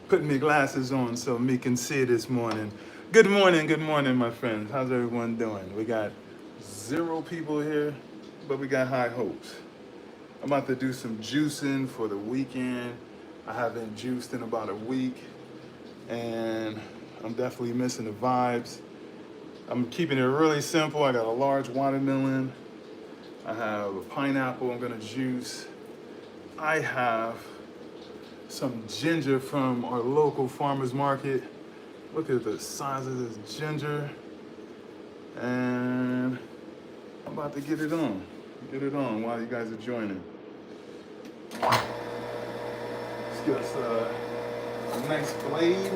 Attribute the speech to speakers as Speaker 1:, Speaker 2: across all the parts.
Speaker 1: Putting my glasses on so me can see this morning. Good morning, my friends. How's everyone doing? We got zero people here, but we got high hopes. I'm about to do some juicing for the weekend. I haven't juiced in about a week, and I'm definitely missing the vibes. I'm keeping it really simple. I got a large watermelon. I have a pineapple I'm gonna juice. I have some ginger from our local farmer's market. Look at the size of this ginger. And I'm about to get it on. Get it on while you guys are joining. Let's get us a nice blade.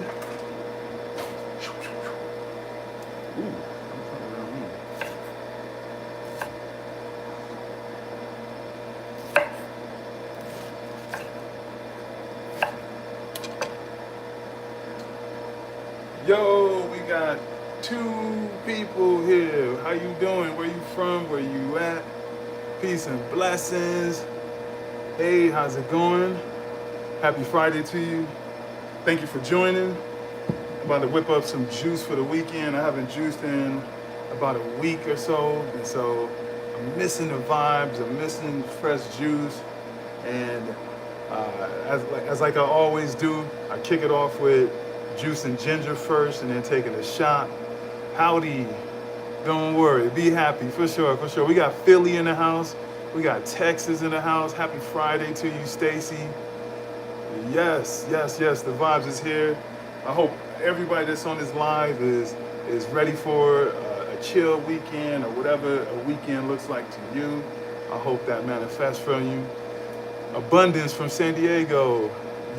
Speaker 1: Ooh, I'm coming around here. Yo, we got two people here. How you doing? Where you from? Where you at? Peace and blessings. Hey, how's it going? Happy Friday to you. Thank you for joining. I'm about to whip up some juice for the weekend. I haven't juiced in about a week or so, and so I'm missing the vibes. I'm missing fresh juice, and as like I always do, I kick it off with juice and ginger first, and then taking a shot. Howdy. Don't worry. Be happy for sure. For sure. We got Philly in the house. We got Texas in the house. Happy Friday to you, Stacy. Yes, yes, yes. The vibes is here. I hope everybody that's on this live is ready for a chill weekend or whatever a weekend looks like to you. I hope that manifests for you. Abundance from San Diego.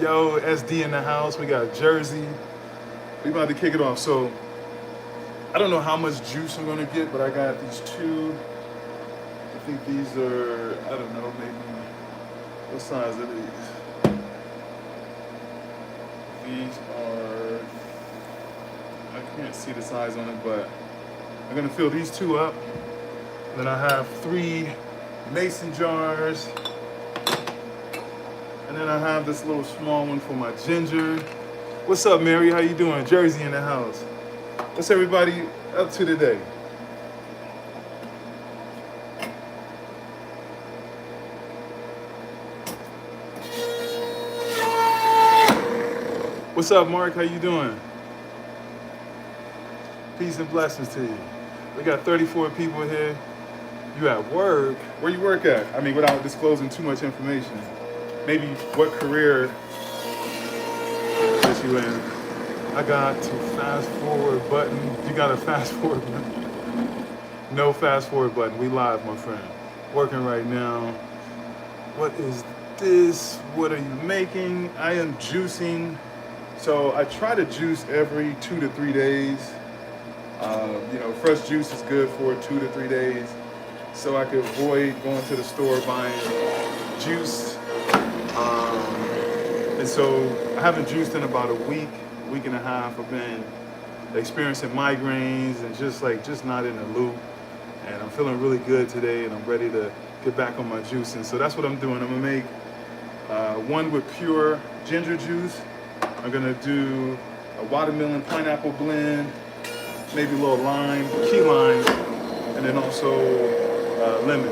Speaker 1: Yo, SD in the house. We got Jersey. We about to kick it off. So I don't know how much juice I'm gonna get, but I got these two. I think these are, I don't know, maybe, what size are these? These are, I can't see the size on it, but I'm gonna fill these two up. Then I have 3 mason jars. And then I have this little small one for my ginger. What's up, Mary? How you doing? Jersey in the house. What's everybody up to today? What's up, Mark? How you doing? Peace and blessings to you. We got 34 people here. You at work? Where you work at? I mean, without disclosing too much information. Maybe what career that you in. I got to fast forward button. You got a fast forward button? No fast forward button. We live, my friend. Working right now. What is this? What are you making? I am juicing. So I try to juice every 2 to 3 days. Fresh juice is good for 2 to 3 days. So I could avoid going to the store buying juice. And so I haven't juiced in about a week and a half. I've been experiencing migraines and just not in the loop. And I'm feeling really good today, and I'm ready to get back on my juicing. So that's what I'm doing. I'm gonna make one with pure ginger juice. I'm gonna do a watermelon pineapple blend, maybe a little lime, key lime, and then also lemon.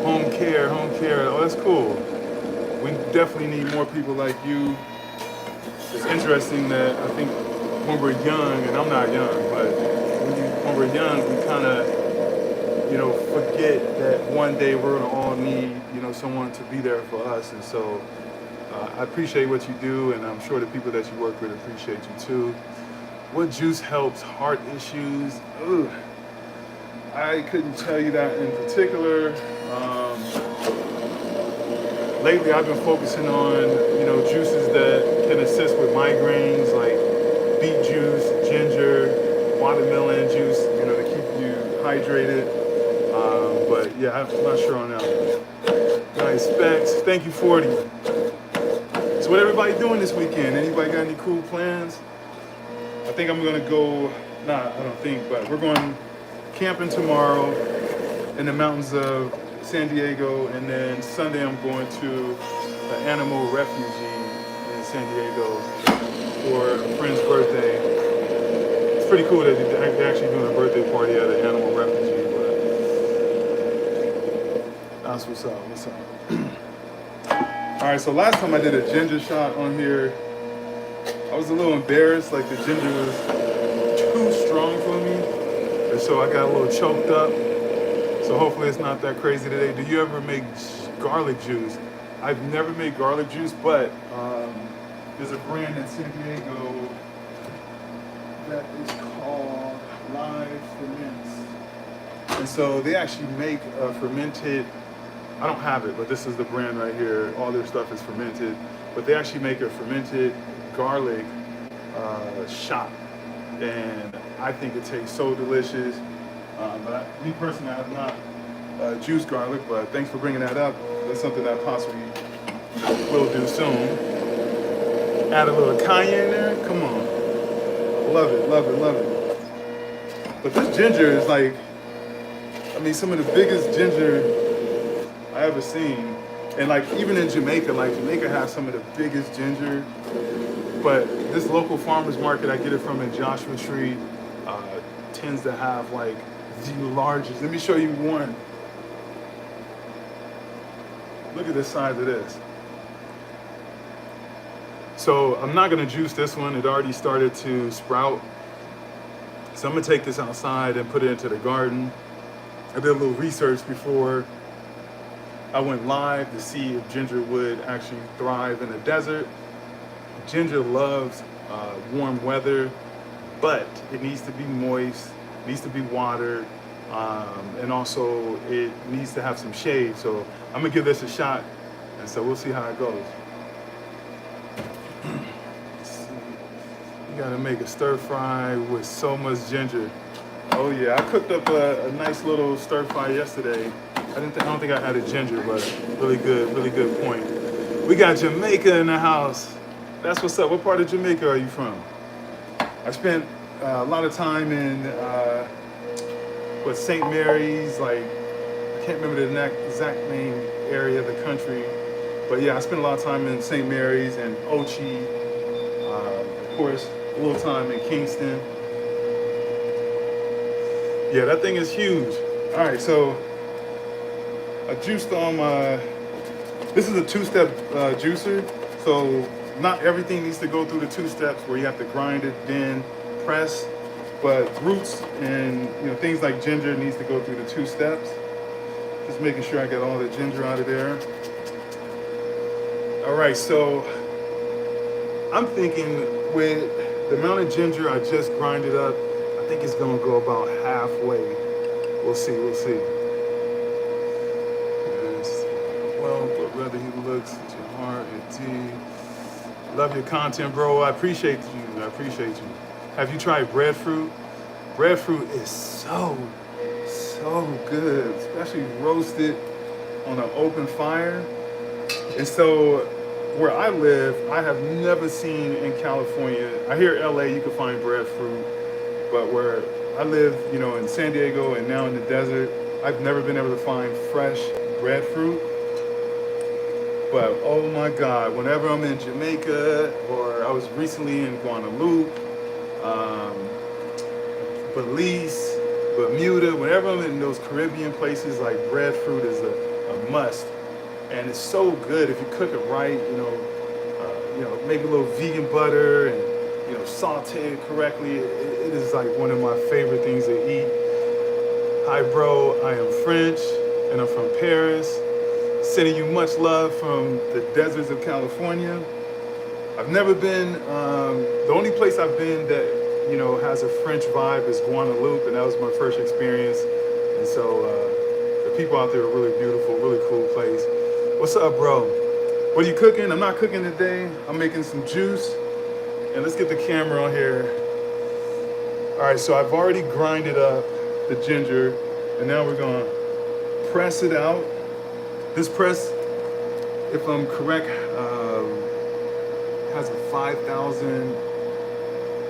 Speaker 1: Home care. Oh, that's cool. We definitely need more people like you. It's interesting that I think when we're young, and I'm not young, but when we're young, we kind of, forget that one day we're gonna all need, someone to be there for us. And so I appreciate what you do, and I'm sure the people that you work with appreciate you too. What juice helps heart issues? Ugh. I couldn't tell you that in particular. Lately, I've been focusing on, juices that can assist with migraines, like beet juice, ginger, watermelon juice, to keep you hydrated. But yeah, I'm not sure on that one. Nice, specs. Thank you, 40. So what everybody doing this weekend? Anybody got any cool plans? I think I'm gonna go, I don't think, but we're going camping tomorrow in the mountains of San Diego, and then Sunday I'm going to an animal refugee in San Diego for a friend's birthday. It's pretty cool that they're actually doing a birthday party at an animal refugee, but that's what's up. What's up? All right, so last time I did a ginger shot on here, I was a little embarrassed, like the ginger was too strong for me, and so I got a little choked up. So hopefully it's not that crazy today. Do you ever make garlic juice? I've never made garlic juice, but there's a brand in San Diego that is called Live Ferments. And so they actually make a fermented, I don't have it, but this is the brand right here. All their stuff is fermented, but they actually make a fermented garlic shot. And I think it tastes so delicious. Me personally, I have not juiced garlic, but thanks for bringing that up. That's something that I possibly will do soon. Add a little cayenne there. Come on. Love it, love it, love it. But this ginger is like, I mean, some of the biggest ginger I ever seen. And like even in Jamaica, like Jamaica has some of the biggest ginger. But this local farmer's market I get it from in Joshua Tree tends to have like the largest. Let me show you one. Look at the size of this. So I'm not gonna juice this one. It already started to sprout. So I'm gonna take this outside and put it into the garden. I did a little research before I went live to see if ginger would actually thrive in the desert. Ginger loves warm weather, but it needs to be moist, needs to be watered, and also it needs to have some shade. So I'm gonna give this a shot, and so we'll see how it goes. You gotta make a stir fry with so much ginger. Oh yeah, I cooked up a nice little stir fry yesterday. I don't think I had a ginger, but really good point. We got Jamaica in the house. That's what's up. What part of Jamaica are you from? I spent a lot of time in St. Mary's, like I can't remember the exact name area of the country, but yeah, I spent a lot of time in St. Mary's and Ochi. Of course, a little time in Kingston. Yeah, that thing is huge. All right, so I juiced on my. This is a two-step juicer, so not everything needs to go through the two steps where you have to grind it, then press. But roots and things like ginger needs to go through the two steps. Just making sure I get all the ginger out of there. All right, so I'm thinking with the amount of ginger I just grinded up, I think it's gonna go about halfway. We'll see. Yes. Well, but whether he looks at your heart and tea. Love your content, bro. I appreciate you. Have you tried breadfruit? Breadfruit is so good, especially roasted on an open fire. And so where I live, I have never seen in California, I hear LA you can find breadfruit, but where I live, in San Diego and now in the desert, I've never been able to find fresh breadfruit. But oh my God, whenever I'm in Jamaica, or I was recently in Guadeloupe, Belize, Bermuda, whenever I'm in those Caribbean places, like breadfruit is a must. And it's so good if you cook it right, make a little vegan butter and, saute it correctly. It is like one of my favorite things to eat. Hi bro, I am French and I'm from Paris. Sending you much love from the deserts of California. I've never been, the only place I've been that, has a French vibe is Guadeloupe, and that was my first experience. And so the people out there are really beautiful, really cool place. What's up, bro? What are you cooking? I'm not cooking today. I'm making some juice. And let's get the camera on here. All right, so I've already grinded up the ginger, and now we're gonna press it out. This press, if I'm correct, has a 5,000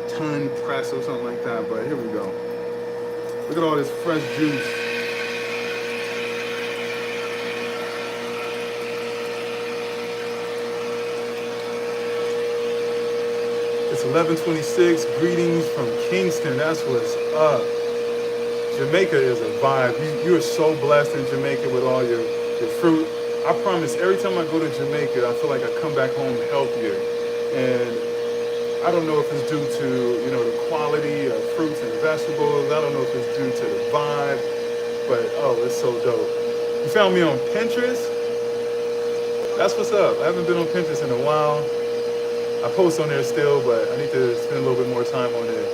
Speaker 1: ton press or something like that, but here we go. Look at all this fresh juice. It's 11:26. Greetings from Kingston. That's what's up. Jamaica is a vibe. You are so blessed in Jamaica with all your fruit. I promise, every time I go to Jamaica, I feel like I come back home healthier. And I don't know if it's due to, the quality of fruits and vegetables. I don't know if it's due to the vibe, but oh, it's so dope. You found me on Pinterest? That's what's up. I haven't been on Pinterest in a while. I post on there still, but I need to spend a little bit more time on there.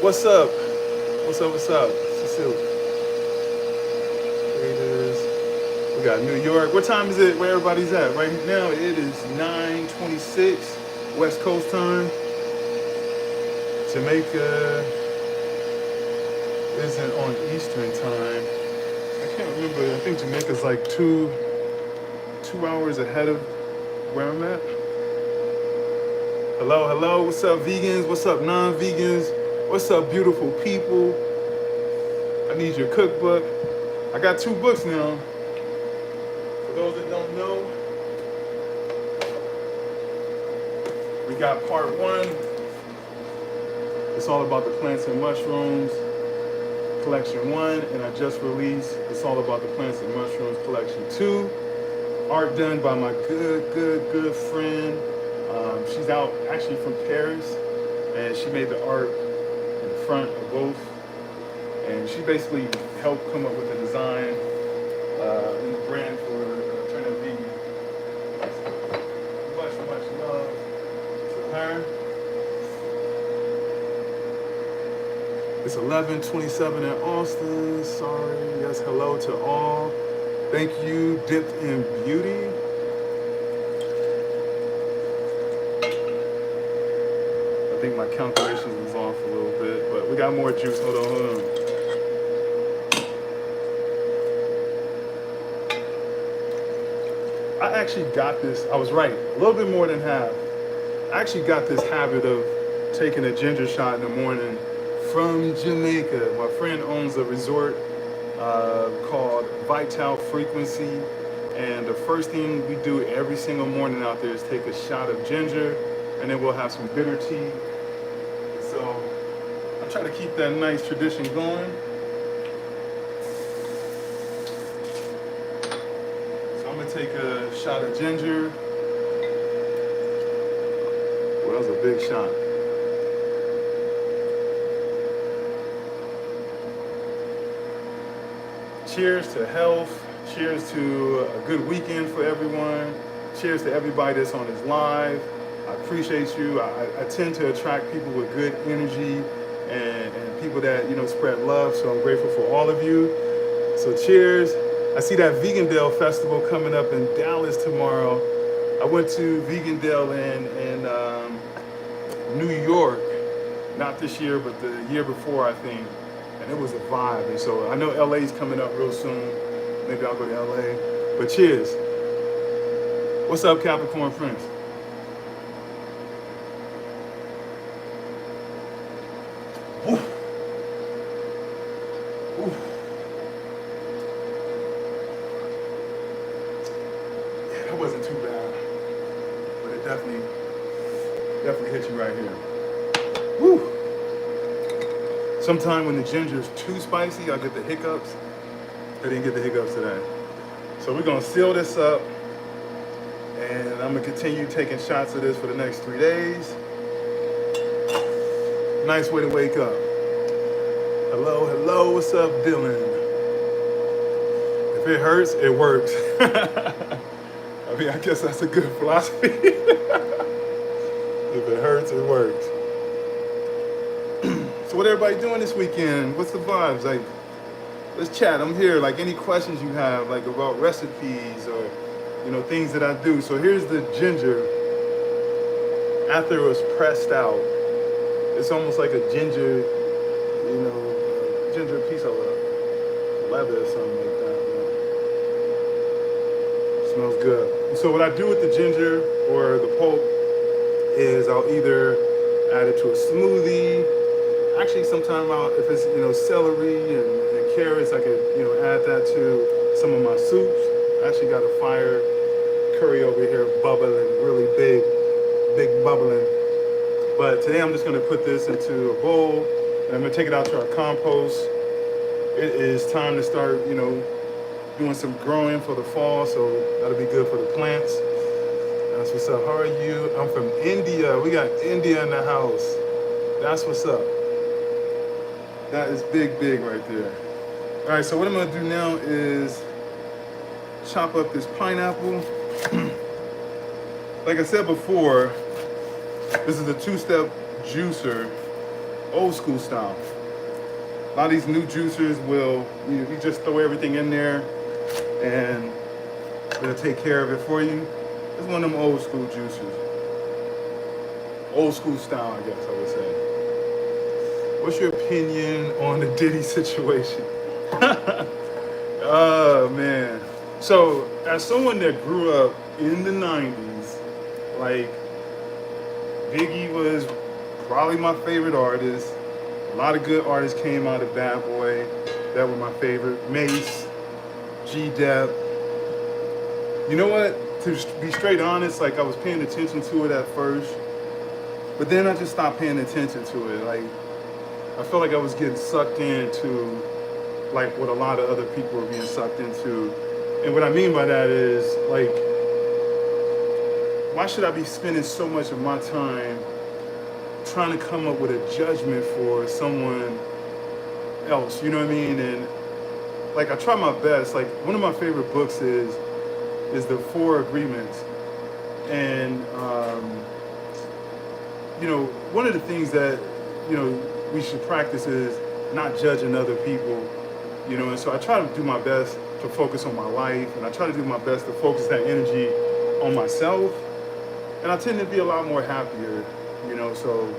Speaker 1: What's up? What's up? What's up? Cecile. Traders. We got New York. What time is it where everybody's at? Right now it is 9:26 West Coast time. Jamaica isn't on Eastern time. I can't remember. I think Jamaica's like two hours ahead of where I'm at. Hello, hello. What's up, vegans? What's up, non-vegans? What's up, beautiful people? I need your cookbook. I got 2 books now. For those that don't know, we got part 1. It's all about the plants and mushrooms, collection 1. And I just released It's all about the plants and mushrooms, collection 2. Art done by my good friend. She's out actually from Paris, and she made the art in the front of both. And she basically helped come up with the design and the brand for Turning Vegan. Much love to her. It's 11:27 in Austin. Sorry. Yes, hello to all. Thank you, Dipped in Beauty. I think my calculations was off a little bit, but we got more juice. Hold on. I actually got this, I was right, a little bit more than half. I actually got this habit of taking a ginger shot in the morning from Jamaica. My friend owns a resort called Vital Frequency, and the first thing we do every single morning out there is take a shot of ginger, and then we'll have some bitter tea. So I'm trying to keep that nice tradition going. So I'm gonna take a shot of ginger. Well, that was a big shot. Cheers to health. Cheers to a good weekend for everyone. Cheers to everybody that's on this live. I appreciate you. I tend to attract people with good energy and people that, spread love. So I'm grateful for all of you. So cheers. I see that Vegandale Festival coming up in Dallas tomorrow. I went to Vegandale in New York, not this year, but the year before, I think. And it was a vibe. And so I know LA's coming up real soon. Maybe I'll go to LA. But cheers. What's up, Capricorn Prince? Oof. Oof. Yeah, that wasn't too bad. But it definitely hit you right here. Woo. Sometimes when the ginger is too spicy, I get the hiccups. I didn't get the hiccups today. So we're gonna seal this up, and I'm gonna continue taking shots of this for the next 3 days. Nice way to wake up. Hello, hello, what's up, Dylan? If it hurts, it works. I mean, I guess that's a good philosophy. If it hurts, it works. So what everybody doing this weekend? What's the vibes? Like, let's chat. I'm here. Like, any questions you have, like about recipes or, things that I do. So here's the ginger. After it was pressed out, it's almost like a ginger, ginger piece of leather or something like that. It smells good. And so what I do with the ginger or the pulp is I'll either add it to a smoothie. Actually, sometimes if it's celery and carrots, I could add that to some of my soups. I actually got a fire curry over here bubbling, really big bubbling. But today I'm just gonna put this into a bowl and I'm gonna take it out to our compost. It is time to start, doing some growing for the fall, so that'll be good for the plants. That's what's up. How are you? I'm from India. We got India in the house. That's what's up. That is big, big right there. All right, so what I'm gonna do now is chop up this pineapple. Like I said before, this is a two-step juicer, old school style. A lot of these new juicers will, you just throw everything in there and it'll take care of it for you. It's one of them old school juicers. Old school style, I guess I would say. What's your opinion on the Diddy situation? Oh, man. So, as someone that grew up in the 90s, like, Biggie was probably my favorite artist. A lot of good artists came out of Bad Boy that were my favorite. Mace, G-Dep. You know what? To be straight honest, like I was paying attention to it at first, but then I just stopped paying attention to it. Like, I felt like I was getting sucked into like what a lot of other people were being sucked into. And what I mean by that is, like, why should I be spending so much of my time trying to come up with a judgment for someone else, you know what I mean? And like I try my best. Like one of my favorite books is the Four Agreements. And one of the things that, we should practice is not judging other people, and so I try to do my best to focus on my life, and I try to do my best to focus that energy on myself, and I tend to be a lot more happier, so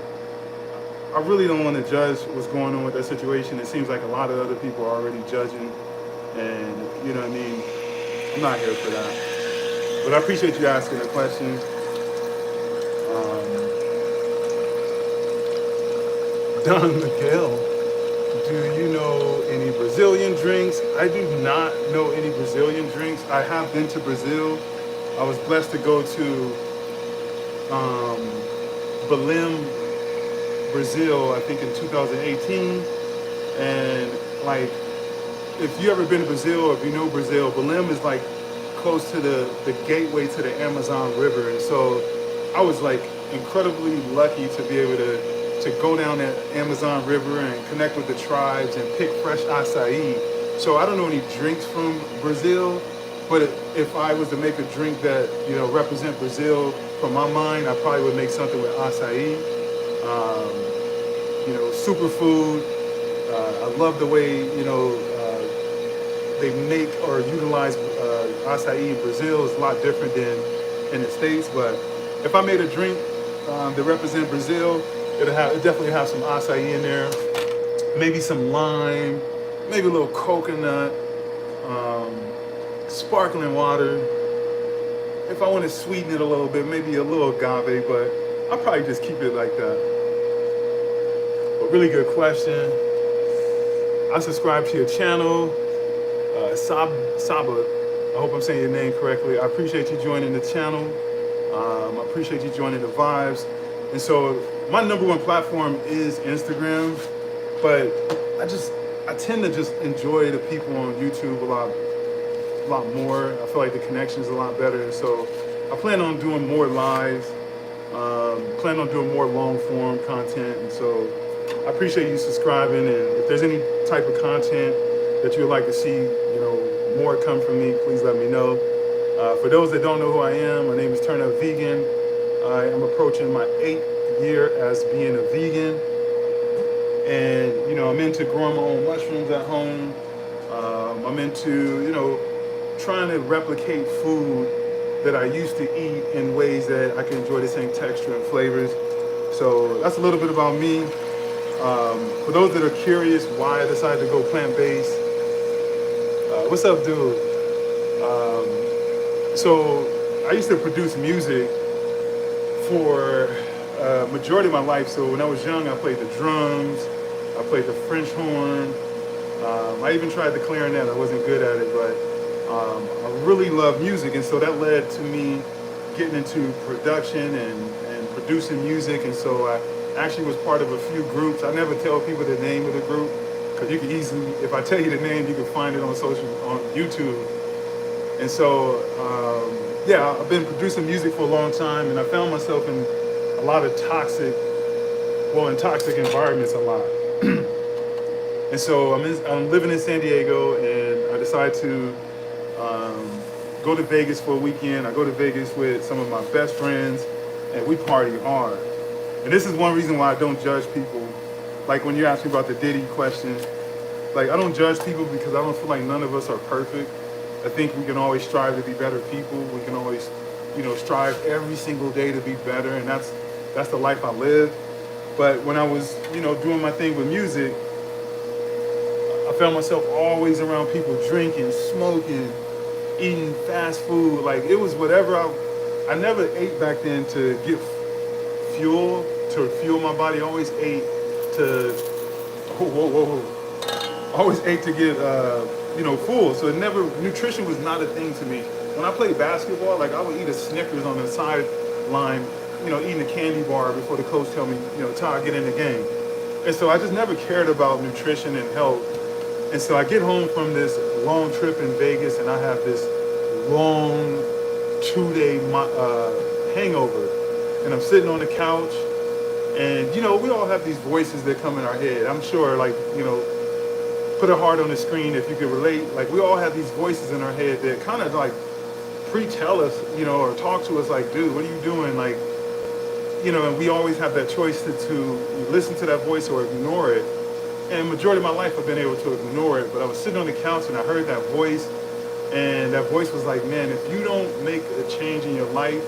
Speaker 1: I really don't want to judge what's going on with that situation. It seems like a lot of other people are already judging, and you know what I mean? I'm not here for that. But I appreciate you asking the question. Don Miguel, do you know any Brazilian drinks? I do not know any Brazilian drinks. I have been to Brazil. I was blessed to go to Belém, Brazil, I think in 2018. And like, if you ever been to Brazil, or if you know Brazil, Belém is like close to the gateway to the Amazon River. And so I was like incredibly lucky to be able to go down that Amazon River and connect with the tribes and pick fresh acai. So I don't know any drinks from Brazil, but if I was to make a drink that, represent Brazil from my mind, I probably would make something with acai. Superfood. I love the way, they make or utilize acai in Brazil. Is a lot different than in the States, but if I made a drink that represent Brazil, it definitely have some acai in there, maybe some lime, maybe a little coconut, sparkling water. If I want to sweeten it a little bit, maybe a little agave, but I'll probably just keep it like that. But really good question. I subscribe to your channel, Saba. I hope I'm saying your name correctly. I appreciate you joining the channel. I appreciate you joining the vibes. And so my number one platform is Instagram, but I tend to just enjoy the people on YouTube a lot more. I feel like the connection is a lot better. And so I plan on doing more lives, plan on doing more long form content. And so I appreciate you subscribing. And if there's any type of content that you would like to see, more come from me, please let me know. For those that don't know who I am, my name is Turn Up Vegan. I am approaching my 8th year as being a vegan. And, I'm into growing my own mushrooms at home. I'm into, trying to replicate food that I used to eat in ways that I can enjoy the same texture and flavors. So that's a little bit about me. For those that are curious why I decided to go plant-based, what's up, dude? So I used to produce music for majority of my life. So when I was young, I played the drums, I played the French horn. I even tried the clarinet. I wasn't good at it, but I really love music. And so that led to me getting into production and producing music, and so I actually was part of a few groups. I never tell people the name of the group because you can easily, if I tell you the name, you can find it on YouTube. And so, yeah, I've been producing music for a long time, and I found myself in a lot of in toxic environments a lot. And so I'm living in San Diego, and I decided to go to Vegas for a weekend. I go to Vegas with some of my best friends, and we party hard. And this is one reason why I don't judge people. Like when you ask me about the Diddy question, like I don't judge people because I don't feel like none of us are perfect. I think we can always strive to be better people. We can always, strive every single day to be better, and that's the life I live. But when I was, doing my thing with music, I found myself always around people drinking, smoking, eating fast food. Like it was whatever I never ate back then to get to fuel my body. I always ate to, I always ate to get, full. So nutrition was not a thing to me. When I played basketball, like I would eat a Snickers on the sideline, eating a candy bar before the coach tell me, Todd, get in the game. And so I just never cared about nutrition and health. And so I get home from this long trip in Vegas, and I have this long 2-day hangover. And I'm sitting on the couch, and we all have these voices that come in our head. I'm sure, like, put a heart on the screen if you could relate. Like we all have these voices in our head that kind of like pre-tell us, or talk to us like, dude, what are you doing? Like, and we always have that choice to listen to that voice or ignore it. And majority of my life I've been able to ignore it, but I was sitting on the couch and I heard that voice, and that voice was like, man, if you don't make a change in your life,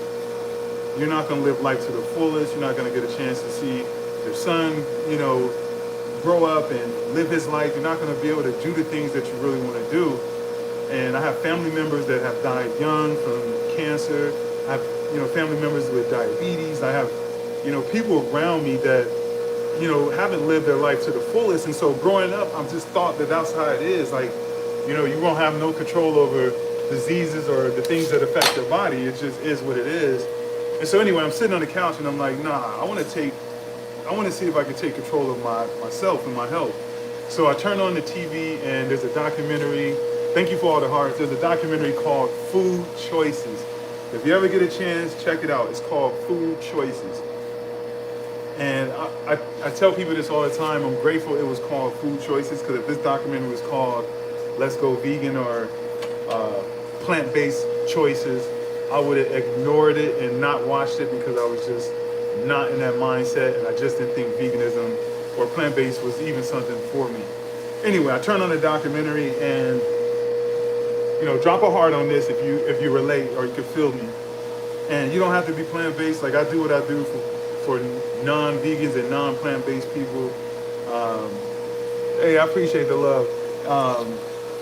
Speaker 1: you're not going to live life to the fullest. You're not going to get a chance to see your son, grow up and live his life. You're not going to be able to do the things that you really want to do. And I have family members that have died young from cancer. I have, family members with diabetes. I have, people around me that, haven't lived their life to the fullest. And so growing up, I've just thought that that's how it is. Like, you won't have no control over diseases or the things that affect your body. It just is what it is. And so anyway, I'm sitting on the couch and I'm like, nah, I want to see if I can take control of myself and my health. So I turn on the TV and there's a documentary. Thank you for all the hearts. There's a documentary called Food Choices. If you ever get a chance, check it out. It's called Food Choices. And I tell people this all the time. I'm grateful it was called Food Choices, because if this documentary was called Let's Go Vegan or Plant-Based Choices, I would have ignored it and not watched it because I was just not in that mindset, and I just didn't think veganism or plant-based was even something for me. Anyway, I turned on the documentary, and drop a heart on this if you relate or you can feel me. And you don't have to be plant-based. Like I do what I do for non-vegans and non-plant-based people. Hey, I appreciate the love.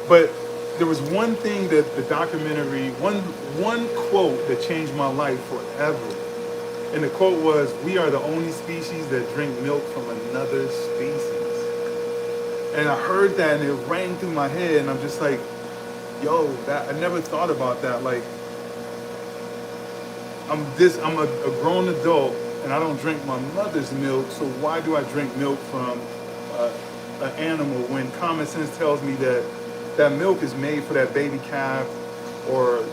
Speaker 1: But there was one thing that the documentary, one quote that changed my life forever. And the quote was, "We are the only species that drink milk from another species." And I heard that and it rang through my head, and I'm just like, yo, I never thought about that. Like, I'm a grown adult and I don't drink my mother's milk, so why do I drink milk from an animal when common sense tells me that milk is made for that baby calf, or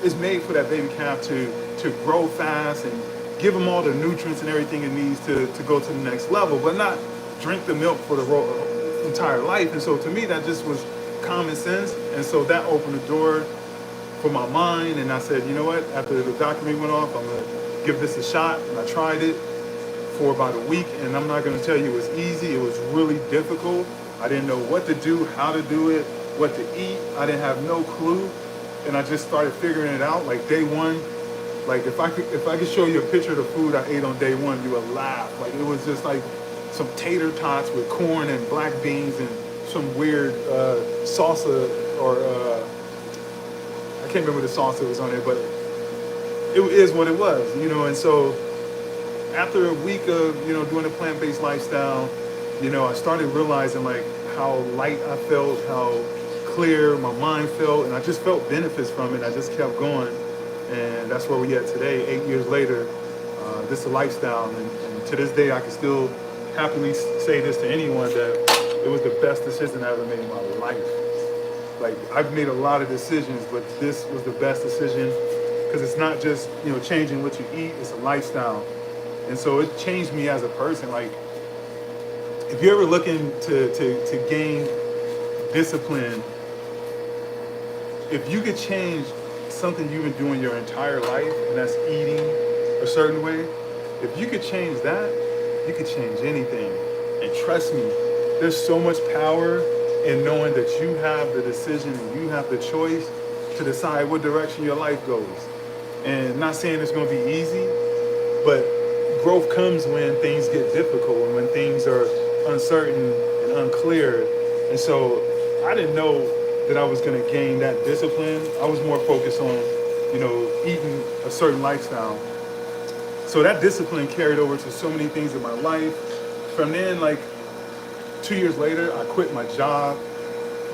Speaker 1: is made for that baby calf to grow fast and give them all the nutrients and everything it needs to go to the next level, but not drink the milk for the entire life. And so to me, that just was common sense. And so that opened the door for my mind, and I said, you know what, after the documentary went off, I'm going to give this a shot. And I tried it for about a week, and I'm not going to tell you it was easy. It was really difficult. I didn't know what to do, how to do it, what to eat. I didn't have no clue, and I just started figuring it out. Like day one, like if I could show you a picture of the food I ate on day one, you would laugh. Like it was just like some tater tots with corn and black beans and some weird salsa, or I can't remember the sauce that was on there, but it is what it was, And so after a week of doing a plant-based lifestyle, I started realizing like how light I felt, how clear my mind felt, and I just felt benefits from it. I just kept going, and that's where we at today, 8 years later. This is a lifestyle, and to this day, I can still happily say this to anyone that it was the best decision I ever made in my life. Like, I've made a lot of decisions, but this was the best decision because it's not just, changing what you eat, it's a lifestyle. And so it changed me as a person. Like, if you're ever looking to gain discipline, if you could change something you've been doing your entire life, and that's eating a certain way, if you could change that, you could change anything. And trust me, there's so much power in knowing that you have the decision and you have the choice to decide what direction your life goes. And not saying it's going to be easy, but growth comes when things get difficult and when things are uncertain and unclear. And so I didn't know that I was going to gain that discipline. I was more focused on, eating a certain lifestyle. So that discipline carried over to so many things in my life. From then, like 2 years later, I quit my job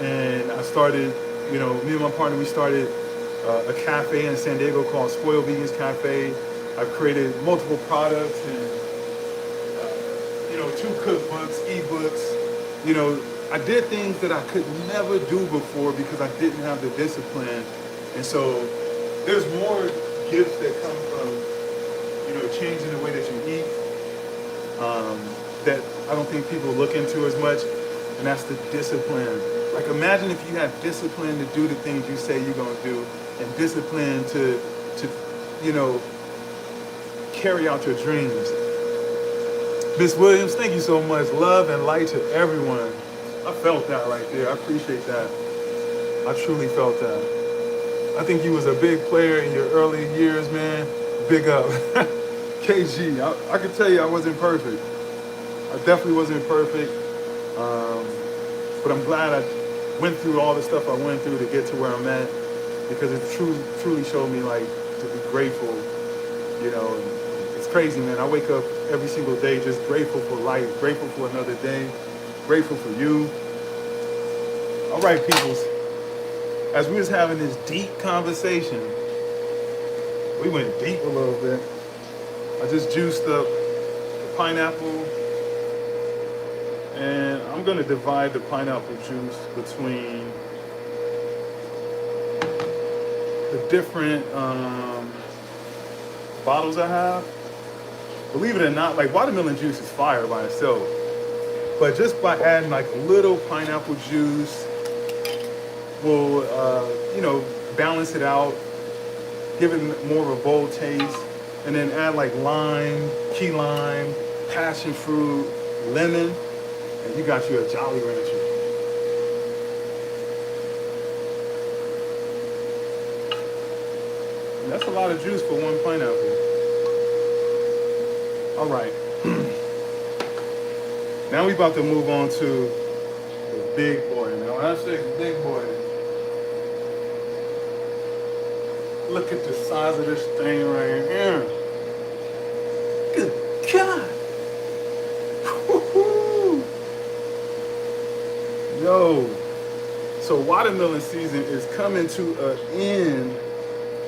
Speaker 1: and I started, me and my partner, we started a cafe in San Diego called Spoiled Vegans Cafe. I've created multiple products and, 2 cookbooks, ebooks. I did things that I could never do before because I didn't have the discipline. And so there's more gifts that come from, changing the way that you eat that I don't think people look into as much, and that's the discipline. Like, imagine if you had discipline to do the things you say you're going to do, and discipline to carry out your dreams. Miss Williams, thank you so much. Love and light to everyone. I felt that right there. I appreciate that. I truly felt that. I think you was a big player in your early years, man. Big up. KG, I can tell you I wasn't perfect. I definitely wasn't perfect. But I'm glad I went through all the stuff I went through to get to where I'm at, because it truly showed me, like, to be grateful. It's crazy, man. I wake up every single day just grateful for life, grateful for another day, grateful for you. All right, peoples. As we was having this deep conversation, we went deep a little bit. I just juiced up the pineapple, and I'm gonna divide the pineapple juice between the different bottles I have. Believe it or not, like, watermelon juice is fire by itself, but just by adding like a little pineapple juice will, balance it out, give it more of a bold taste, and then add like lime, key lime, passion fruit, lemon, and you got you a Jolly Rancher. And that's a lot of juice for one pineapple. All right. Now we about to move on to the big boy. Now when I say big boy, look at the size of this thing right here. Good God. Woo-hoo. Yo. So watermelon season is coming to an end,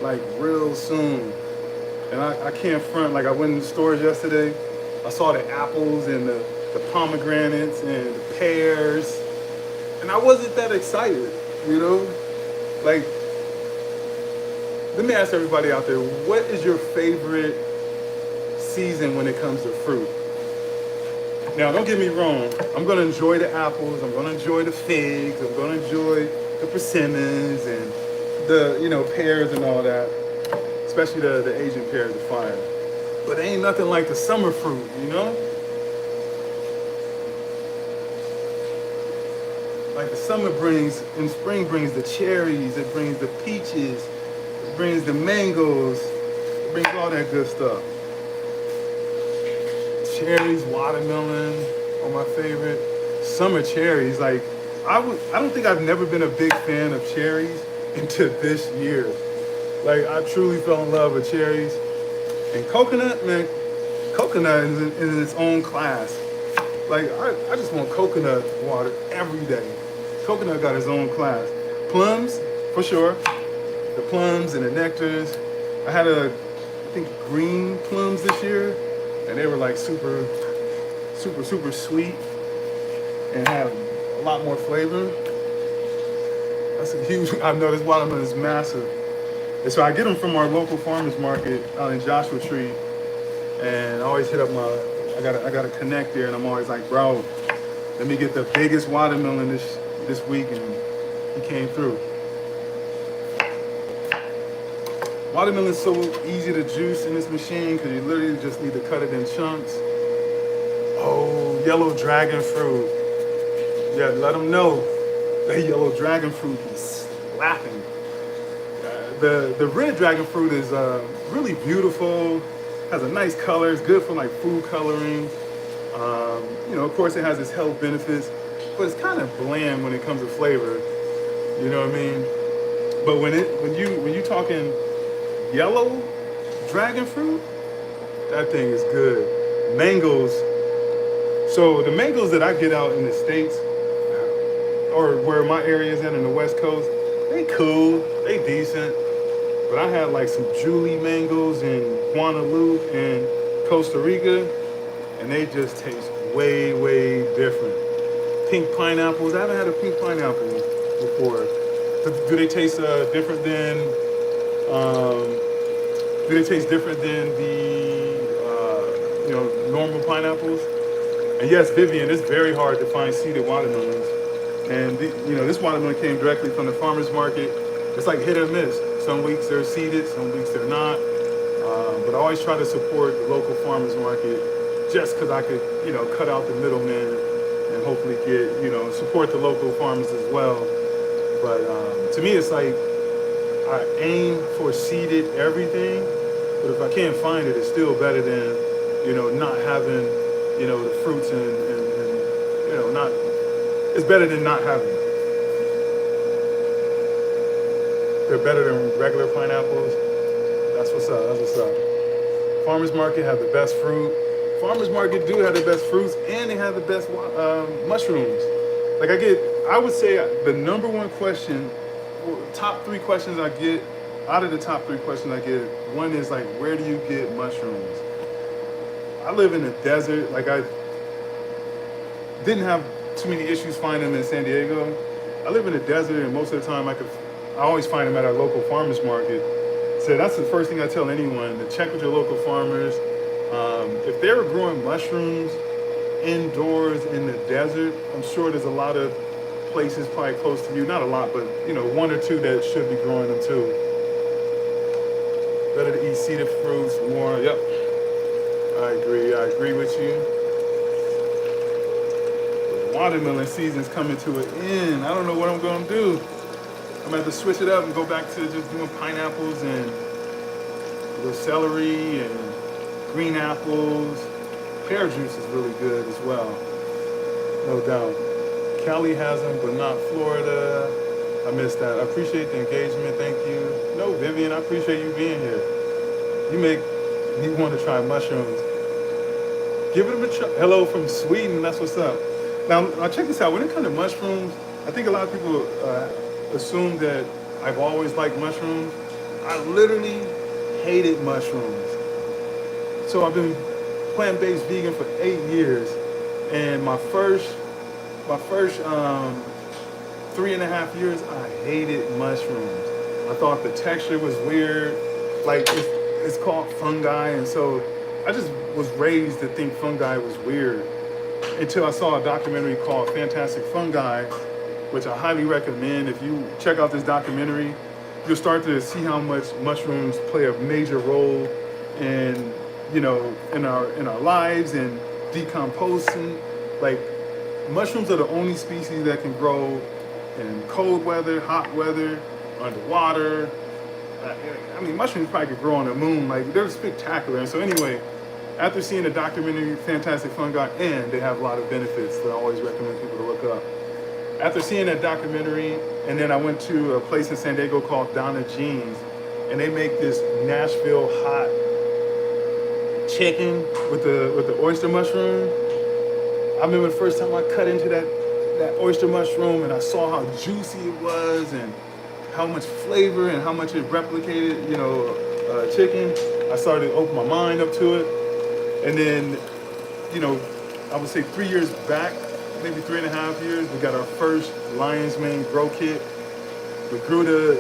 Speaker 1: like, real soon. And I can't front. Like, I went in the stores yesterday. I saw the apples and the pomegranates and the pears. And I wasn't that excited, Like, let me ask everybody out there, what is your favorite season when it comes to fruit? Now, don't get me wrong. I'm going to enjoy the apples. I'm going to enjoy the figs. I'm going to enjoy the persimmons and the, pears and all that. Especially the Asian pears are fire. But ain't nothing like the summer fruit, Like, the summer brings, and spring brings the cherries, it brings the peaches, it brings the mangoes, it brings all that good stuff. Cherries, watermelon are my favorite. Summer cherries, like, I don't think I've never been a big fan of cherries until this year. Like, I truly fell in love with cherries. And coconut, man, coconut is in its own class. Like, I just want coconut water every day. Coconut got its own class. Plums, for sure. The plums and the nectars. I had a think, green plums this year, and they were like super, super, super sweet and have a lot more flavor. That's a huge. I've noticed watermelon is massive, and so I get them from our local farmers market out in Joshua Tree, and I always hit up my. I got to connect there, and I'm always like, bro, let me get the biggest watermelon this week, and he came through. Watermelon's so easy to juice in this machine because you literally just need to cut it in chunks. Oh, yellow dragon fruit. Yeah, let them know that yellow dragon fruit is slapping. The red dragon fruit is really beautiful, has a nice color, it's good for like food coloring. Of course it has its health benefits, but it's kind of bland when it comes to flavor. You know what I mean? But when you talking yellow dragon fruit, that thing is good. Mangoes. So the mangoes that I get out in the States, or where my area is at in the West Coast, they cool, they decent. But I had like some Julie mangoes in Guadalupe and Costa Rica, and they just taste way, way different. Pink pineapples, I haven't had a pink pineapple before. Do they taste different than the normal pineapples? And yes, Vivian, it's very hard to find seeded watermelons. And this watermelon came directly from the farmer's market. It's like hit or miss. Some weeks they're seeded, some weeks they're not. But I always try to support the local farmer's market just because I could, cut out the middleman and hopefully get, support the local farmers as well. But to me, it's like I aim for seeded everything, but if I can't find it, it's still better than, not having, the fruits and not, it's better than not having them. They're better than regular pineapples. That's what's up, that's what's up. Farmers market have the best fruit. Farmers market do have the best fruits, and they have the best mushrooms. Like I would say the number one question, top three questions I get, out of the top three questions I get, one is like, where do you get mushrooms? I live in the desert. Like I didn't have too many issues finding them in San Diego. I live in the desert, and most of the time I always find them at our local farmers market. So that's the first thing I tell anyone, to check with your local farmers. If they're growing mushrooms indoors in the desert, I'm sure there's a lot of places probably close to you, not a lot, but one or two that should be growing them too. Better to eat seeded fruits more. Yep, I agree with you. The watermelon season's coming to an end. I don't know what I'm gonna do. I'm gonna have to switch it up and go back to just doing pineapples and a little celery and green apples. Pear juice is really good as well, no doubt. Cali has them, but not Florida. I missed that. I appreciate the engagement, thank you. No, Vivian, I appreciate you being here. You make me want to try mushrooms. Give it a try. Hello from Sweden, that's what's up. Now check this out, when it comes to mushrooms, I think a lot of people assume that I've always liked mushrooms. I literally hated mushrooms. So I've been plant-based vegan for 8 years, and my first 3.5 years, I hated mushrooms. I thought the texture was weird. Like it's called fungi, and so I just was raised to think fungi was weird until I saw a documentary called Fantastic Fungi, which I highly recommend. If you check out this documentary, you'll start to see how much mushrooms play a major role in our lives and decomposing. Like mushrooms are the only species that can grow in cold weather, hot weather, underwater. I mean, mushrooms probably could grow on the moon. Like they're spectacular. And so anyway, after seeing the documentary Fantastic Fungi, and they have a lot of benefits that I always recommend people to look up. After seeing that documentary, and then I went to a place in San Diego called Donna Jean's, and they make this Nashville hot chicken with the oyster mushroom. I remember the first time I cut into that oyster mushroom, and I saw how juicy it was and how much flavor and how much it replicated, chicken. I started to open my mind up to it. And then, you know, I would say 3 years back, maybe 3.5 years, we got our first lion's mane grow kit. We grew the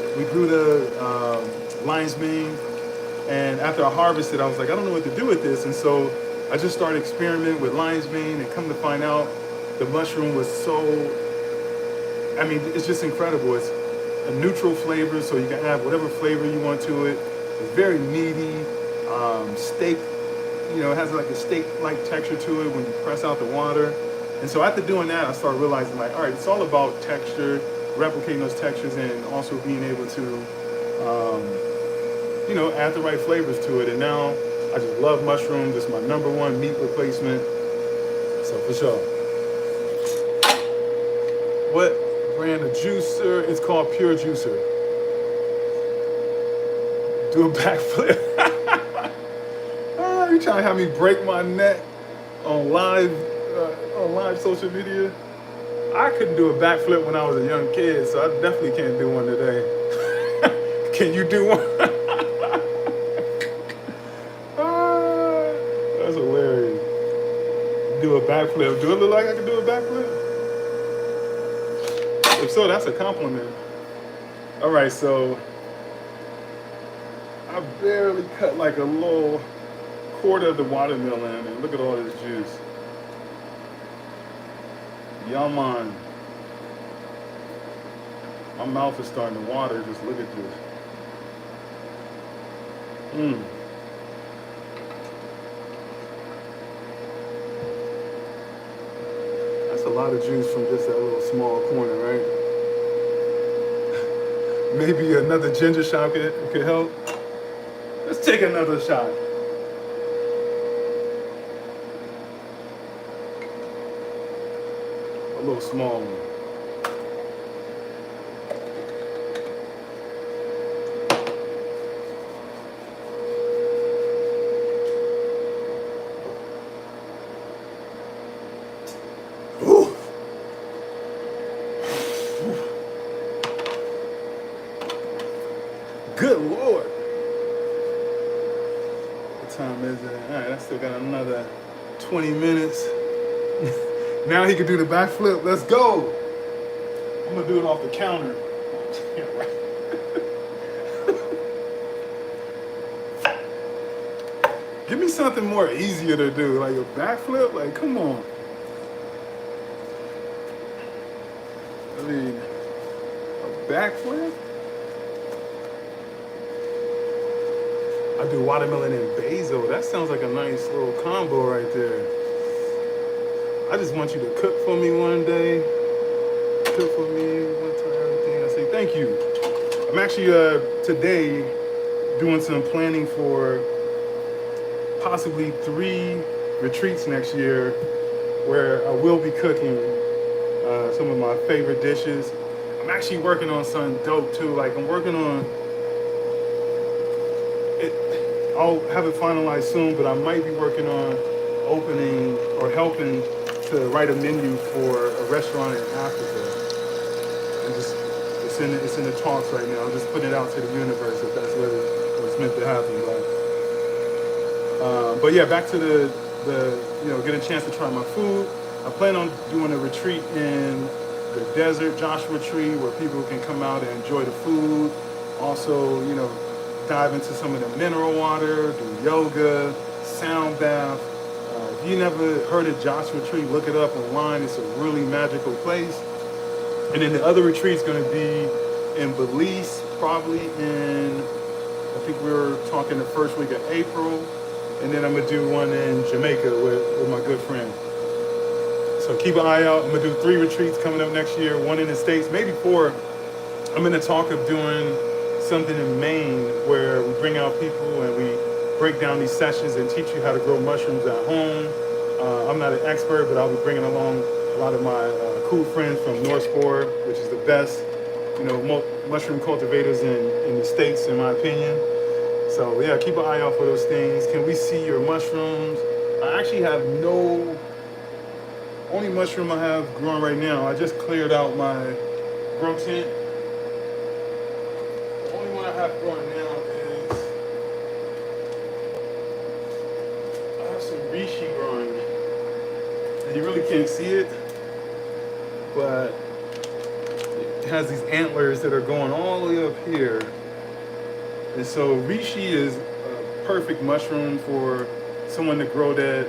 Speaker 1: lion's mane, and after I harvested, I was like, I don't know what to do with this, and so I just started experimenting with lion's mane, and come to find out, the mushroom was so. I mean, it's just incredible. It's a neutral flavor, so you can add whatever flavor you want to it. It's very meaty, steak. You know, it has like a steak-like texture to it when you press out the water. And so after doing that, I started realizing like, all right, it's all about texture, replicating those textures, and also being able to, you know, add the right flavors to it. And now I just love mushrooms. It's my #1 meat replacement. So for sure. What brand of juicer? It's called Pure Juicer. Do a backflip. You trying to have me break my neck on live social media? I couldn't do a backflip when I was a young kid, so I definitely can't do one today. Can you do one? That's hilarious. Do a backflip. Do it look like I can do a backflip? If so, that's a compliment. All right, so I barely cut like a little quarter of the watermelon, and look at all this juice. Yaman. My mouth is starting to water. Just look at this. That's a lot of juice from just that little small corner, right? Maybe another ginger shot could help. Let's take another shot. A little small one. Good Lord. What time is it? All right, I still got another 20 minutes. Now he can do the backflip. Let's go. I'm going to do it off the counter. Give me something more easier to do, like a backflip. Like, come on. I mean, a backflip? I do watermelon and basil. That sounds like a nice little combo right there. I just want you to cook for me one day. Cook for me one time, everything. I say thank you. I'm actually today doing some planning for possibly 3 retreats next year where I will be cooking some of my favorite dishes. I'm actually working on something dope too. Like I'm working on it. I'll have it finalized soon, but I might be working on opening or helping to write a menu for a restaurant in Africa. And just it's in the talks right now. I'm just putting it out to the universe if that's what it's meant to happen. But yeah, back to the get a chance to try my food. I plan on doing a retreat in the desert, Joshua Tree, where people can come out and enjoy the food. Also, dive into some of the mineral water, do yoga, sound bath. If you never heard of Joshua Tree, look it up online. It's a really magical place. And then the other retreat's going to be in Belize, probably in, I think we were talking the first week of April. And then I'm going to do one in Jamaica with my good friend. So keep an eye out. I'm going to do 3 retreats coming up next year, 1 in the States, maybe 4. I'm in the talk of doing something in Maine where we bring out people and we break down these sessions and teach you how to grow mushrooms at home. I'm not an expert, but I'll be bringing along a lot of my cool friends from Northport, which is the best, mushroom cultivators in the States, in my opinion. So yeah, keep an eye out for those things. Can we see your mushrooms? I actually have only mushroom I have growing right now. I just cleared out my grow tent. The only one I have growing now is You really can't see it, but it has these antlers that are going all the way up here. And so reishi is a perfect mushroom for someone to grow that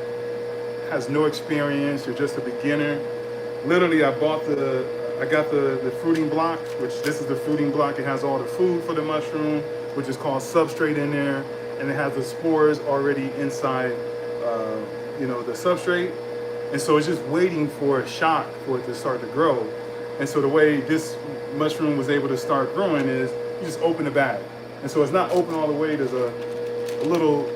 Speaker 1: has no experience or just a beginner. Literally, I got the fruiting block, which this is the fruiting block. It has all the food for the mushroom, which is called substrate in there, and it has the spores already inside, the substrate. And so it's just waiting for a shock for it to start to grow. And so the way this mushroom was able to start growing is you just open the bag. And so it's not open all the way. There's a little,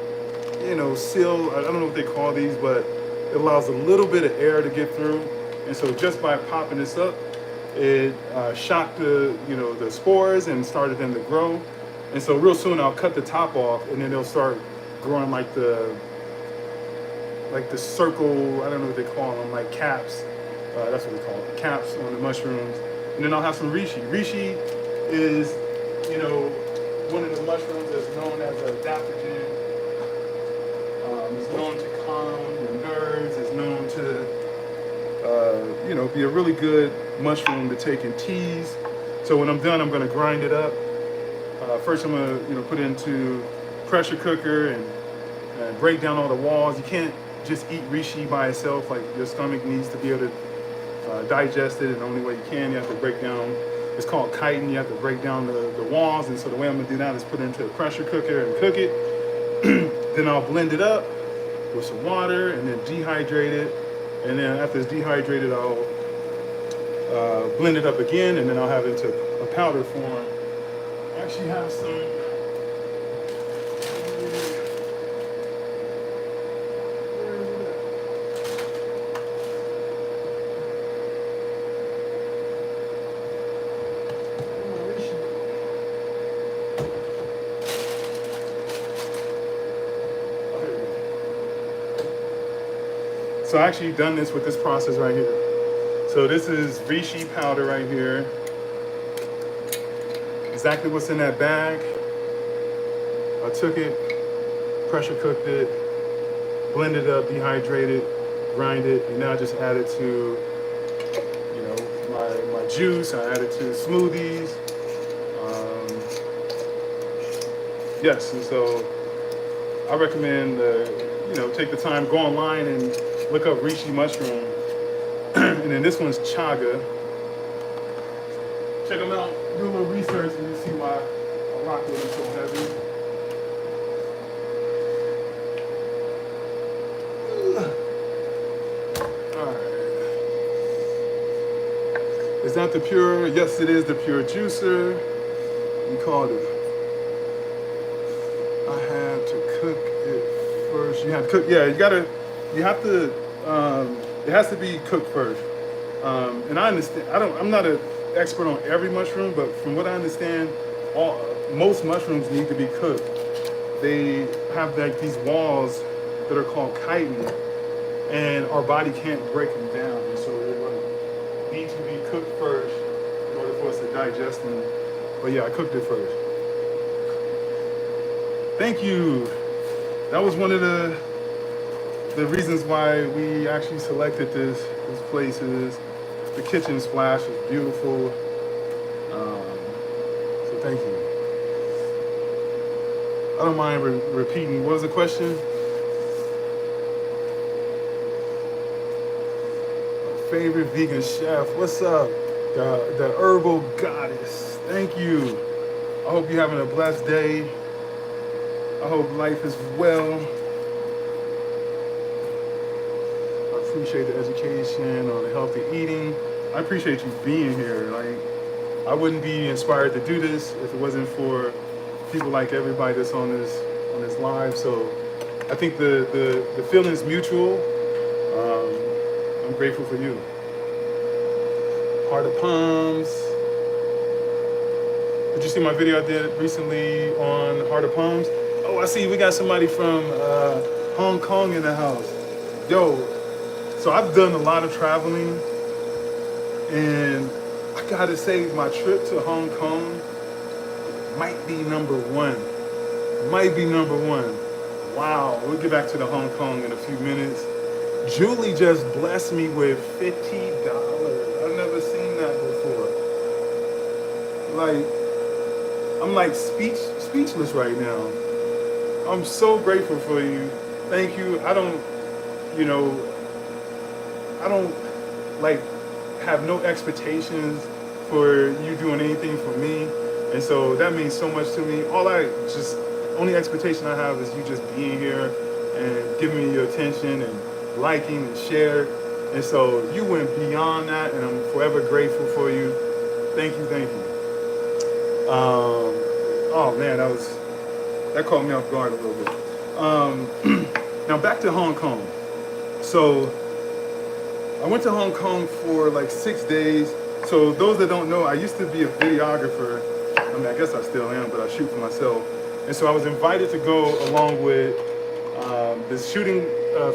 Speaker 1: seal. I don't know what they call these, but it allows a little bit of air to get through. And so just by popping this up, it shocked the spores and started them to grow. And so real soon I'll cut the top off, and then they'll start growing like the circle, I don't know what they call them, like caps. That's what we call it, caps on the mushrooms. And then I'll have some reishi. Reishi is, one of the mushrooms that's known as an adaptogen. It's known to calm your nerves. It's known to, be a really good mushroom to take in teas. So when I'm done, I'm going to grind it up. First, I'm going to, put it into pressure cooker and break down all the walls. You can't just eat reishi by itself. Like, your stomach needs to be able to digest it, and the only way you can, you have to break down. It's called chitin. You have to break down the walls, and so the way I'm gonna do that is put it into a pressure cooker and cook it. Then I'll blend it up with some water and then dehydrate it. And then after it's dehydrated, I'll blend it up again, and then I'll have it into a powder form. I actually have some. So I actually done this with this process right here. So this is reishi powder right here. Exactly what's in that bag. I took it, pressure cooked it, blended it up, dehydrated, grind it, and now I just add it to, my juice. I add it to smoothies. Yes, and so I recommend, take the time, go online and look up reishi mushroom. And then this one's chaga. Check them out, do a little research, and you see why I rock with them so heavy. All right. Is that the pure? Yes, it is the pure juicer. We called it. I had to cook it first. You have to cook, yeah, you have to, it has to be cooked first. And I understand, I'm not an expert on every mushroom, but from what I understand, most mushrooms need to be cooked. They have like these walls that are called chitin, and our body can't break them down. And so they're going to need to be cooked first in order for us to digest them. But yeah, I cooked it first. Thank you. That was one of the reasons why we actually selected this place. Is the kitchen splash is beautiful. So thank you. I don't mind repeating. What was the question? My favorite vegan chef. What's up? The herbal goddess. Thank you. I hope you're having a blessed day. I hope life is well. I appreciate the education on the healthy eating. I appreciate you being here. Like, I wouldn't be inspired to do this if it wasn't for people like everybody that's on this live. So I think the feeling's mutual. I'm grateful for you. Heart of Palms. Did you see my video I did recently on Heart of Palms? Oh, I see we got somebody from Hong Kong in the house. Yo, so I've done a lot of traveling, and I gotta say my trip to Hong Kong might be number one. Might be number one. Wow, we'll get back to the Hong Kong in a few minutes. Julie just blessed me with $50. I've never seen that before. Like, I'm like speechless right now. I'm so grateful for you. Thank you. You know, I don't like have no expectations for you doing anything for me, and so that means so much to me. Only expectation I have is you just being here and giving me your attention and liking and share, and so you went beyond that, and I'm forever grateful for you. Thank you, thank you. Oh man, that caught me off guard a little bit. Now back to Hong Kong. So I went to Hong Kong for like 6 days. So those that don't know, I used to be a videographer. I mean, I guess I still am, but I shoot for myself. And so I was invited to go along with this shooting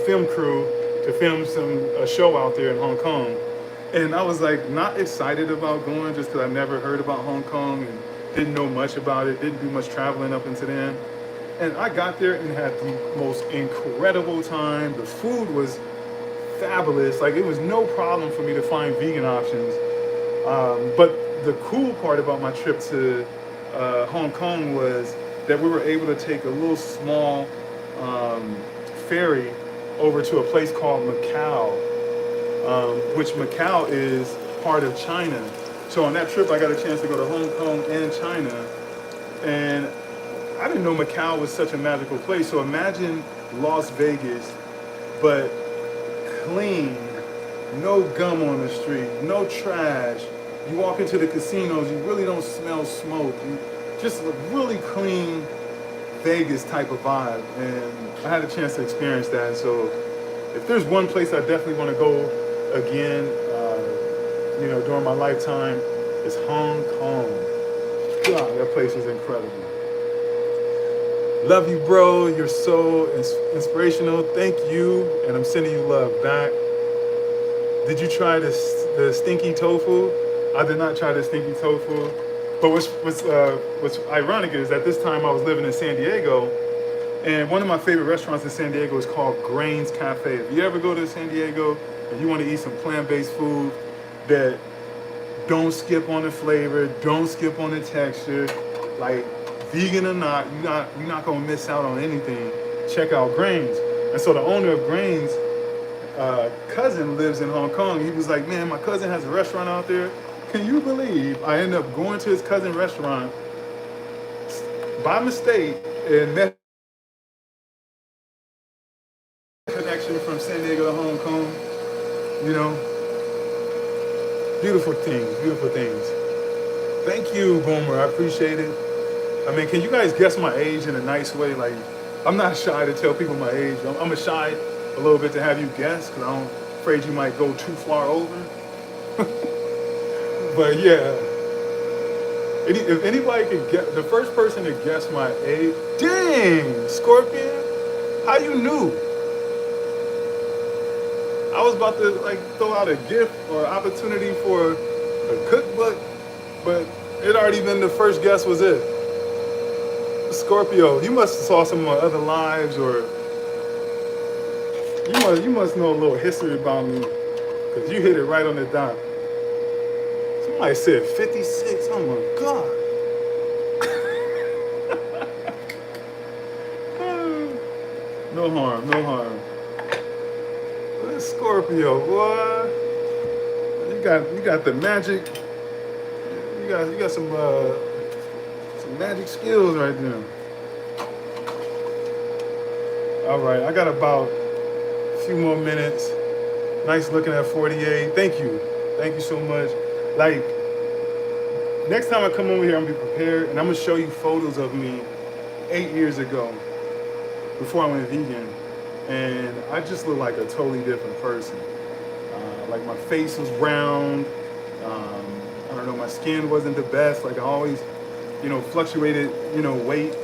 Speaker 1: film crew to film a show out there in Hong Kong. And I was like not excited about going just because I never heard about Hong Kong and didn't know much about it, didn't do much traveling up into then. And I got there and had the most incredible time. The food was fabulous. Like, it was no problem for me to find vegan options. But the cool part about my trip to Hong Kong was that we were able to take a little small ferry over to a place called Macau, which Macau is part of China. So on that trip, I got a chance to go to Hong Kong and China, and I didn't know Macau was such a magical place. So imagine Las Vegas, but clean, no gum on the street, no trash. You walk into the casinos, you really don't smell smoke. Just a really clean Vegas type of vibe, and I had a chance to experience that. So if there's one place I definitely want to go again, during my lifetime, it's Hong Kong. God, that place is incredible. Love you, bro. You're so inspirational. Thank you, and I'm sending you love back. Did you try the stinky tofu? I did not try the stinky tofu. But what's ironic is at this time I was living in San Diego, and one of my favorite restaurants in San Diego is called Grains Cafe. If you ever go to San Diego and you want to eat some plant-based food that don't skip on the flavor, don't skip on the texture, like vegan or not, you're not gonna miss out on anything. Check out Grains. And so the owner of Grains, cousin lives in Hong Kong. He was like, man, my cousin has a restaurant out there. Can you believe I ended up going to his cousin's restaurant by mistake and met a connection from San Diego to Hong Kong? Beautiful things, beautiful things. Thank you, Boomer. I appreciate it. I mean, can you guys guess my age in a nice way? Like, I'm not shy to tell people my age. I'm shy a little bit to have you guess because I'm afraid you might go too far over. But yeah, if anybody could get the first person to guess my age, dang, Scorpion, how you knew? I was about to like throw out a gift or opportunity for a cookbook, but it already been the first guess was it. Scorpio, you must have saw some of my other lives, or you must know a little history about me, because you hit it right on the dot. Somebody said 56. Oh my God. No harm, no harm. Scorpio, boy. You got the magic. You got some magic skills right there. All right, I got about a few more minutes. Nice looking at 48. Thank you so much. Like, next time I come over here, I'm gonna be prepared, and I'm gonna show you photos of me 8 years ago, before I went vegan, and I just look like a totally different person. Like, my face was round. I don't know, my skin wasn't the best. Like, I always, fluctuated, weight.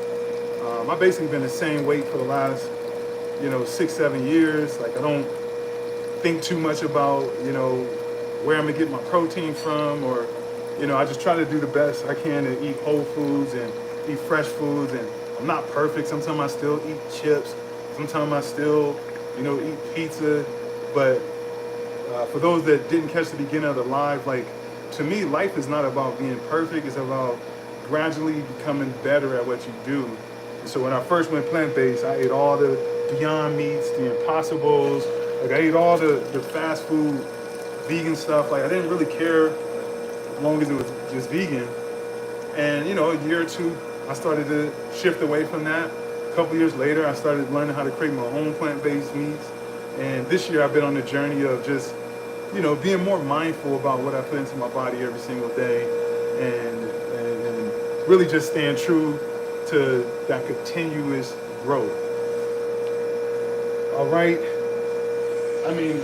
Speaker 1: I've basically been the same weight for the last, 6-7 years. Like, I don't think too much about, where I'm gonna get my protein from, or, I just try to do the best I can to eat whole foods and eat fresh foods. And I'm not perfect. Sometimes I still eat chips. Sometimes I still, eat pizza. But for those that didn't catch the beginning of the live, like, to me, life is not about being perfect. It's about gradually becoming better at what you do. And so when I first went plant-based, I ate all the Beyond Meats, the Impossibles. Like, I ate all the fast food, vegan stuff. Like, I didn't really care as long as it was just vegan. And, you know, a year or two, I started to shift away from that. A couple years later, I started learning how to create my own plant-based meats. And this year, I've been on the journey of just, you know, being more mindful about what I put into my body every single day, and really just staying true to that continuous growth. All right. I mean,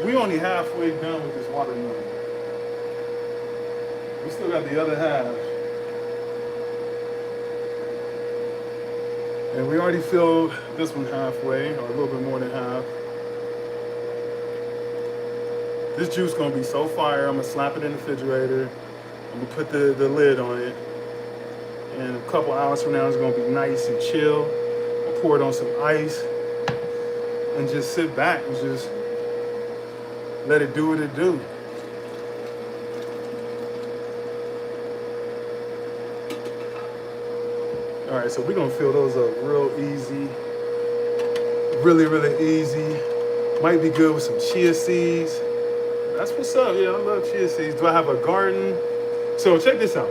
Speaker 1: we only halfway done with this watermelon. We still got the other half. And we already filled this one halfway, or a little bit more than half. This juice gonna be so fire, I'm gonna slap it in the refrigerator. I'm gonna put the lid on it. And a couple hours from now, it's gonna be nice and chill. I'll pour it on some ice and just sit back and just let it do what it do. All right, so we're gonna fill those up real easy. Really, really easy. Might be good with some chia seeds. That's what's up. Yeah, I love chia seeds. Do I have a garden? So check this out.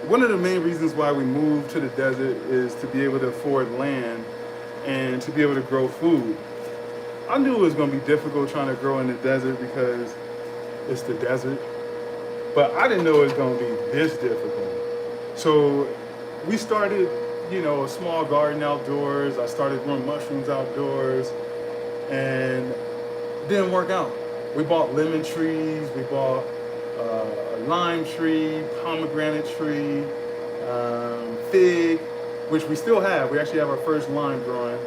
Speaker 1: One of the main reasons why we moved to the desert is to be able to afford land and to be able to grow food. I knew it was going to be difficult trying to grow in the desert because it's the desert, but I didn't know it was going to be this difficult. So we started, you know, a small garden outdoors. I started growing mushrooms outdoors, and it didn't work out. We bought lemon trees, we bought a lime tree, pomegranate tree, fig, which we still have. We actually have our first lime growing.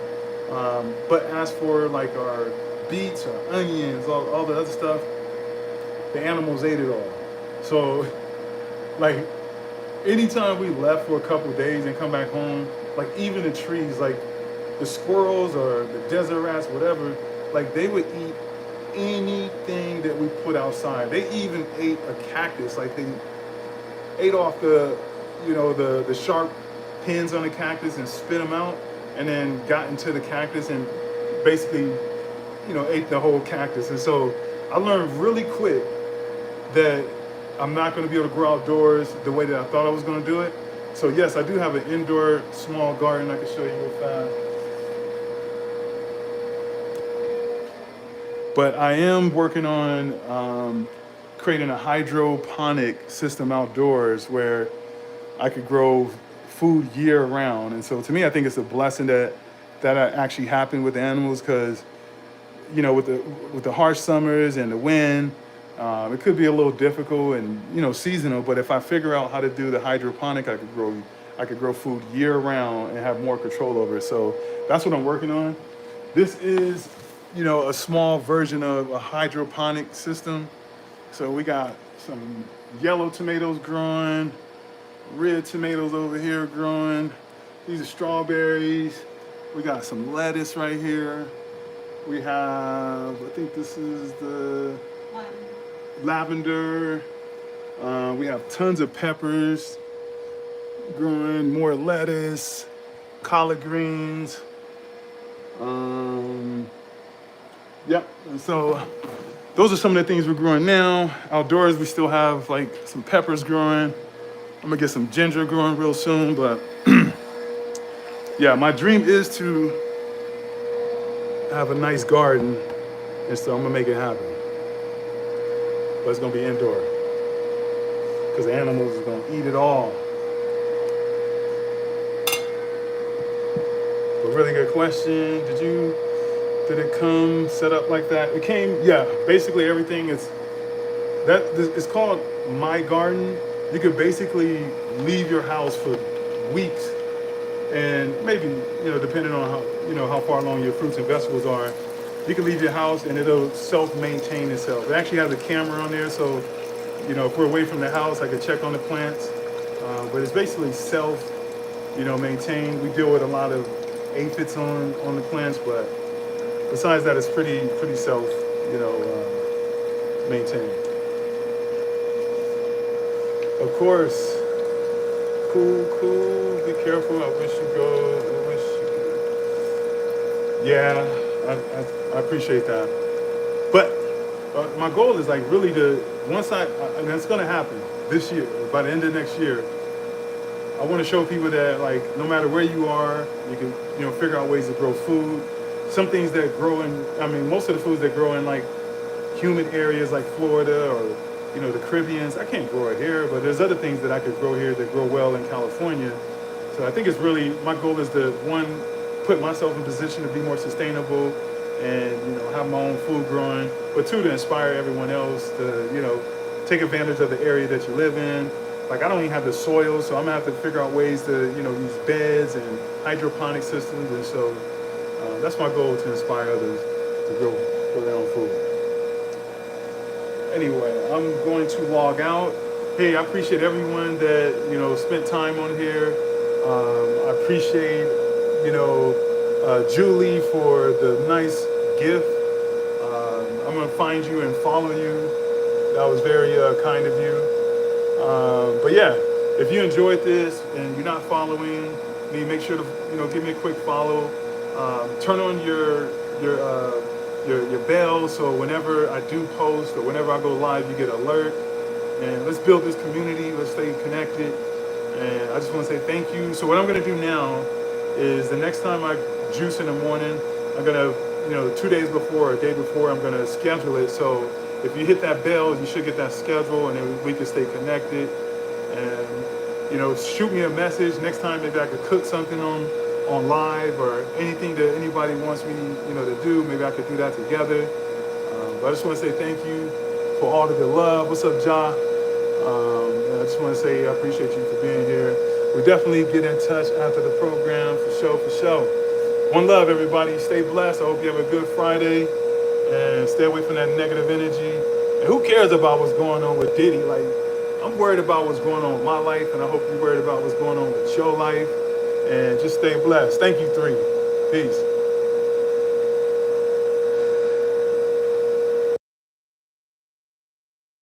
Speaker 1: But as for like our beets, our onions, all the other stuff, the animals ate it all. So like anytime we left for a couple of days and come back home, like even the trees, like the squirrels or the desert rats, whatever, like they would eat anything that we put outside. They even ate a cactus. Like they ate off the, you know, the sharp pins on the cactus and spit them out, and then got into the cactus and basically, you know, ate the whole cactus. And so I learned really quick that I'm not going to be able to grow outdoors the way that I thought I was going to do it. So yes, I do have an indoor small garden I can show you real fast. But I am working on creating a hydroponic system outdoors where I could grow food year round. And so to me, I think it's a blessing that actually happened with the animals, because, you know, with the harsh summers and the wind, it could be a little difficult and, you know, seasonal. But if I figure out how to do the hydroponic, I could grow food year round and have more control over it. So that's what I'm working on. This is, you know, a small version of a hydroponic system. So we got some yellow tomatoes growing, red tomatoes over here growing. These are strawberries. We got some lettuce right here. We have, I think this is the lavender. We have tons of peppers growing, more lettuce, collard greens. Yep, and so those are some of the things we're growing now. Outdoors, we still have like some peppers growing. I'm gonna get some ginger growing real soon, but yeah, my dream is to have a nice garden, and so I'm gonna make it happen. But it's gonna be indoor, because the animals are gonna eat it all. But really good question. Did it come set up like that? It came, yeah, basically everything is, it's called My Garden. You could basically leave your house for weeks, and maybe, you know, depending on how far along your fruits and vegetables are, you can leave your house and it'll self-maintain itself. It actually has a camera on there, so, you know, if we're away from the house, I could check on the plants. But it's basically self, maintained. We deal with a lot of aphids on the plants, but besides that, it's pretty self, you know, maintained. Of course, cool. Be careful. I wish you go. I wish you. Yeah, I appreciate that. But my goal is like really to once and it's gonna happen this year. By the end of next year, I want to show people that like no matter where you are, you can figure out ways to grow food. Some things that grow in, I mean, most of the foods that grow in like humid areas like Florida or the Caribbeans, I can't grow it here, but there's other things that I could grow here that grow well in California. So I think it's really my goal is to one put myself in position to be more sustainable and have my own food growing, but two to inspire everyone else to take advantage of the area that you live in. Like I don't even have the soil, so I'm gonna have to figure out ways to use beds and hydroponic systems, and so that's my goal to inspire others to grow their own food. Anyway, I'm going to log out. Hey, I appreciate everyone that spent time on here. I appreciate Julie for the nice gift. I'm gonna find you and follow you. That was very kind of you. But yeah, if you enjoyed this and you're not following me, make sure to give me a quick follow. Turn on your bell so whenever I do post or whenever I go live, you get an alert. And let's build this community. Let's stay connected. And I just want to say thank you. So what I'm going to do now is the next time I juice in the morning, I'm going to 2 days before or a day before, I'm going to schedule it. So if you hit that bell, you should get that schedule, and then we can stay connected. And shoot me a message next time. Maybe I could cook something on live or anything that anybody wants me to do. Maybe I could do that together. But I just want to say thank you for all the good love. What's up, Ja? And I just want to say I appreciate you for being here. We definitely get in touch after the program for sure. One love, everybody. Stay blessed. I hope you have a good Friday and stay away from that negative energy. And who cares about what's going on with Diddy? Like, I'm worried about what's going on with my life, and I hope you're worried about what's going on with your life. And just stay blessed. Thank you, 3. Peace.